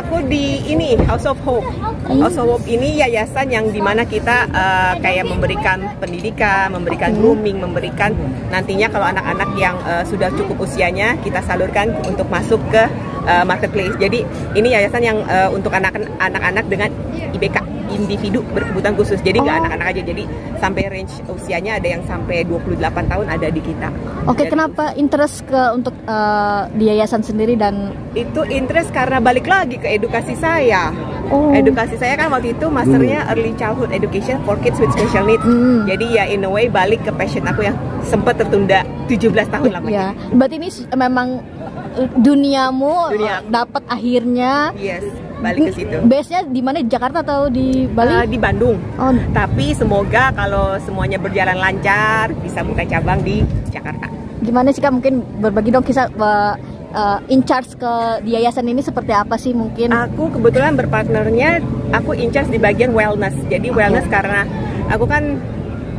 Aku di ini House of Hope. House of Hope ini yayasan yang dimana kita kayak memberikan pendidikan, memberikan grooming, memberikan nantinya kalau anak-anak yang sudah cukup usianya kita salurkan untuk masuk ke marketplace. Jadi ini yayasan yang untuk anak-anak dengan IBK, individu berkebutuhan khusus. Jadi nggak anak-anak aja. Jadi sampai range usianya ada yang sampai 28 tahun ada di kita. Oke, kenapa interest untuk di yayasan sendiri? Dan itu interest karena balik lagi ke edukasi saya. Edukasi saya kan waktu itu masternya Early Childhood Education for Kids with Special Needs. Jadi ya in a way balik ke passion aku yang sempat tertunda 17 tahun lamanya. Ya, berarti ini memang duniamu dapat akhirnya. Yes, balik ke situ. Base-nya di mana? Di Jakarta atau di Bali? Di Bandung. Tapi semoga kalau semuanya berjalan lancar bisa buka cabang di Jakarta. Gimana sih Kak, mungkin berbagi dong kisah in charge ke di yayasan ini seperti apa sih mungkin? Aku kebetulan berpartnernya, aku in charge di bagian wellness. Jadi wellness karena aku kan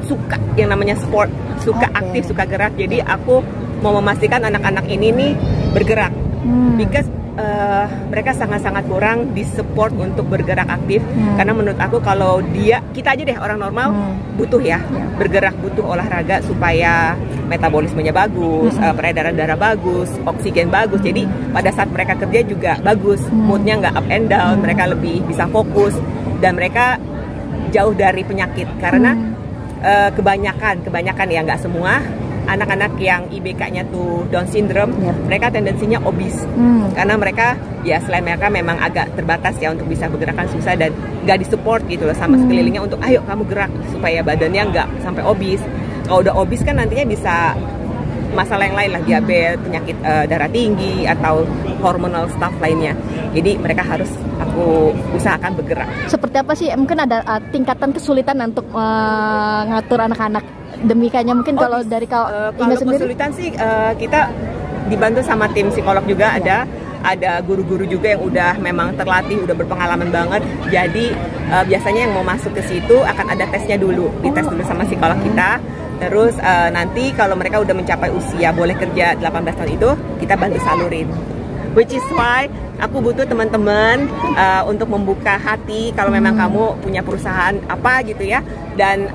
suka yang namanya sport, suka aktif, suka gerak. Jadi aku mau memastikan anak-anak ini nih bergerak. Because mereka sangat-sangat kurang disupport untuk bergerak aktif. Karena menurut aku kalau kita aja deh orang normal butuh ya bergerak, butuh olahraga supaya metabolismenya bagus, peredaran darah bagus, oksigen bagus. Jadi pada saat mereka kerja juga bagus, moodnya nggak up and down, mereka lebih bisa fokus dan mereka jauh dari penyakit. Karena kebanyakan ya, nggak semua anak-anak yang IBK-nya tuh Down syndrome, mereka tendensinya obes. Karena mereka ya selain mereka memang agak terbatas ya untuk bisa bergerakan susah dan nggak disupport gitu loh sama sekelilingnya untuk ayo kamu gerak supaya badannya nggak sampai obes. Kalau udah obes kan nantinya bisa masalah yang lain lah, diabetes, penyakit darah tinggi atau hormonal stuff lainnya. Jadi mereka harus aku usahakan bergerak. Seperti apa sih? Mungkin ada tingkatan kesulitan untuk mengatur anak-anak demikiannya mungkin kalau dari kau kalau kesulitan sih kita dibantu sama tim psikolog juga, ada guru-guru juga yang udah memang terlatih, udah berpengalaman banget. Jadi biasanya yang mau masuk ke situ akan ada tesnya dulu, dites dulu sama psikolog kita. Terus nanti kalau mereka udah mencapai usia boleh kerja 18 tahun itu kita bantu salurin. Which is why aku butuh teman-teman untuk membuka hati kalau memang kamu punya perusahaan apa gitu ya, dan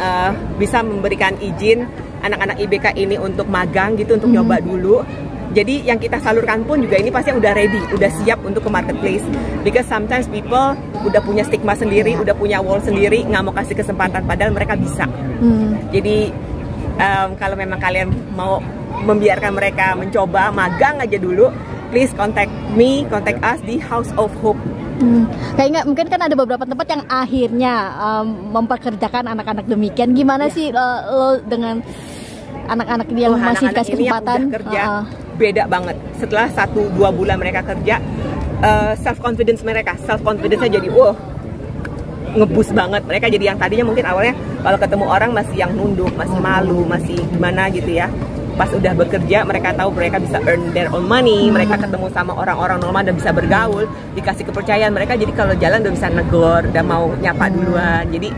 bisa memberikan izin anak-anak IBK ini untuk magang gitu, untuk nyoba dulu. Jadi yang kita salurkan pun juga ini pasti udah ready, udah siap untuk ke marketplace. Because sometimes people udah punya stigma sendiri, udah punya wall sendiri, nggak mau kasih kesempatan padahal mereka bisa. Jadi kalau memang kalian mau membiarkan mereka mencoba magang aja dulu, please contact us di House of Hope. Kayaknya mungkin kan ada beberapa tempat yang akhirnya mempekerjakan anak-anak demikian. Gimana sih lo dengan anak-anak yang masih dikasih kesempatan? Kerja beda banget. Setelah 1-2 bulan mereka kerja, self confidence nya jadi ngeboost banget. Mereka jadi yang tadinya mungkin awalnya kalau ketemu orang masih yang nunduk, masih malu, masih gimana gitu ya. Pas udah bekerja, mereka tahu mereka bisa earn their own money, mereka ketemu sama orang-orang normal dan bisa bergaul, dikasih kepercayaan mereka, jadi kalau jalan udah bisa negor, udah mau nyapa duluan, jadi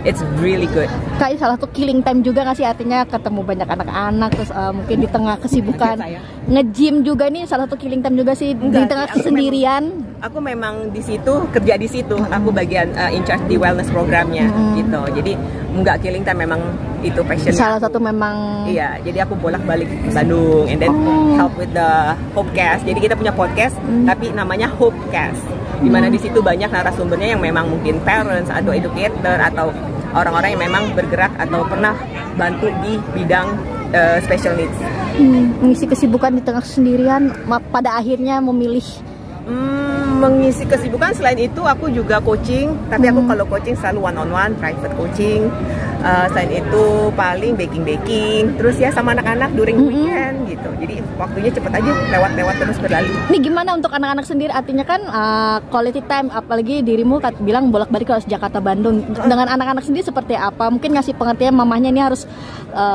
it's really good. Kayak salah satu killing time juga nggak sih, artinya ketemu banyak anak-anak, terus mungkin di tengah kesibukan nge-gym juga nih salah satu killing time juga sih. Di tengah kesendirian. Aku memang di situ, kerja di situ, aku bagian in charge di wellness programnya gitu, jadi nggak killing time, memang itu passion. Salah satu memang. Iya, jadi aku bolak-balik ke Bandung and then help with the Hopecast. Jadi kita punya podcast tapi namanya Hopecast. Dimana di situ banyak narasumbernya yang memang mungkin parents atau educator atau orang-orang yang memang bergerak atau pernah bantu di bidang special needs. Mengisi kesibukan di tengah kesendirian, pada akhirnya memilih mengisi kesibukan. Selain itu aku juga coaching, tapi aku kalau coaching selalu one-on-one, private coaching. Selain itu paling baking, terus ya sama anak-anak during weekend gitu. Jadi waktunya cepet aja lewat terus berlalu. Ini gimana untuk anak-anak sendiri? Artinya kan quality time, apalagi dirimu bilang bolak-balik ke Jakarta Bandung. Dengan anak-anak sendiri seperti apa? Mungkin ngasih pengertian mamahnya ini harus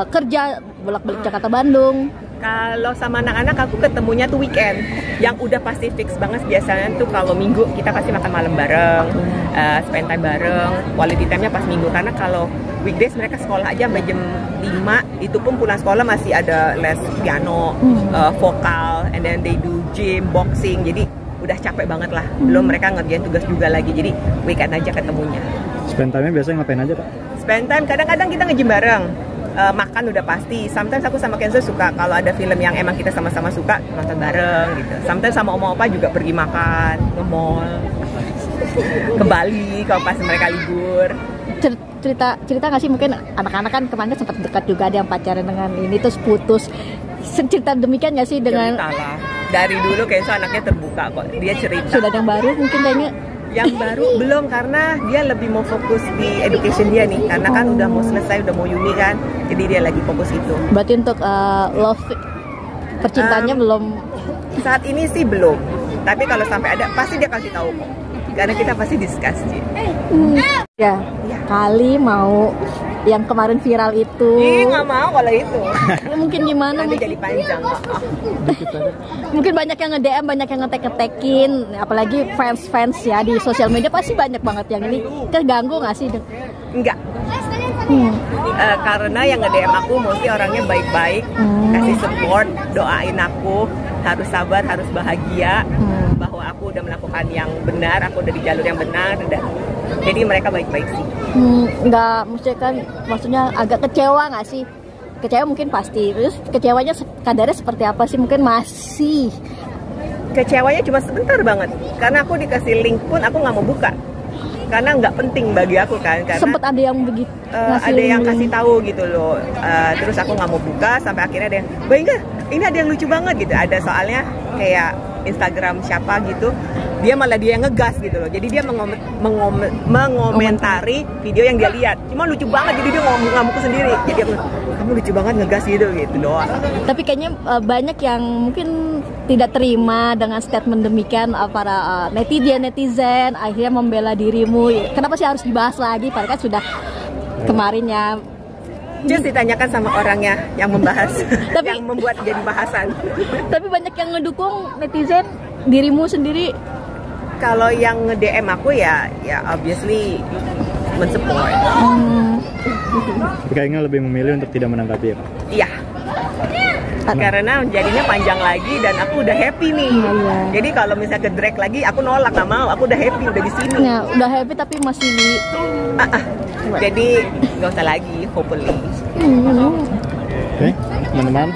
kerja bolak-balik Jakarta Bandung. Kalau sama anak-anak aku ketemunya tuh weekend, yang udah pasti fix banget. Biasanya tuh kalau minggu kita pasti makan malam bareng, spend time bareng, quality time-nya pas minggu. Karena kalau weekdays mereka sekolah aja sampai jam 5, itu pun pulang sekolah masih ada les piano, vokal, and then they do gym, boxing. Jadi udah capek banget lah. Belum mereka ngerjain tugas juga lagi, jadi weekend aja ketemunya. Spend time-nya biasanya ngapain aja, Pak? Spend time, kadang-kadang kita nge-gym bareng. Makan udah pasti. Sometimes aku sama Kenzo suka kalau ada film yang emang kita sama-sama suka nonton bareng gitu. Sometimes sama oma opa juga pergi makan, nge-mall, ke Bali kalau pas mereka libur. Cerita nggak sih, mungkin anak-anak kan kemarin sempat dekat juga, ada yang pacaran dengan ini terus putus. Cerita demikian nggak sih dengan Cerita lah. Dari dulu Kenzo anaknya terbuka kok. Dia cerita. sudah ada yang baru mungkin kayaknya? Yang baru belum, karena dia lebih mau fokus di education dia nih, karena kan udah mau selesai, udah mau uni kan, jadi dia lagi fokus itu. Berarti untuk love percintaannya belum? Saat ini sih belum, tapi kalau sampai ada pasti dia kasih tahu kok, karena kita pasti discuss sih. Ya, kali mau yang kemarin viral itu. Ih, nggak mau kalau itu. Mungkin gimana? Nanti jadi panjang. Mungkin banyak yang nge-DM, banyak yang ngetek-ngetekin, apalagi fans-fans ya di sosial media pasti banyak banget yang ini. Terganggu nggak sih? Enggak. Karena yang nge-DM aku mostly orangnya baik-baik, kasih support, doain aku, harus sabar, harus bahagia, bahwa aku udah melakukan yang benar, aku udah di jalur yang benar, jadi mereka baik-baik sih. Nggak, maksudnya agak kecewa nggak sih? Kecewa mungkin pasti, terus kecewanya kadarnya seperti apa sih? Mungkin masih Kecewanya cuma sebentar banget, karena aku dikasih link pun aku nggak mau buka, karena nggak penting bagi aku kan. Karena sempet ada yang begitu, ada yang kasih tahu gitu loh, terus aku nggak mau buka, sampai akhirnya ada yang, "Baik nggak? Ini ada yang lucu banget gitu." Ada soalnya kayak Instagram siapa gitu, dia malah dia yang ngegas gitu loh, jadi dia mengomentari video yang dia lihat, cuma lucu banget, jadi dia ngomong ngamuk sendiri, jadi aku, kamu lucu banget ngegas gitu doang. Tapi kayaknya banyak yang mungkin tidak terima dengan statement demikian, para netizen akhirnya membela dirimu. Kenapa sih harus dibahas lagi? Padahal kan sudah kemarin ya. Just ditanyakan sama orangnya yang membahas, yang membuat jadi bahasan. Tapi banyak yang ngedukung netizen, dirimu sendiri. Kalau yang nge-DM aku ya obviously mensupport. Kayaknya lebih memilih untuk tidak menanggapi ya, Pak? Iya. Karena jadinya panjang lagi dan aku udah happy nih. Jadi kalau misalnya ke drag lagi, aku nolak, nggak mau. Aku udah happy, udah di sini. Nah, udah happy tapi masih di. Jadi nggak usah lagi, hopefully. Oke, teman-teman.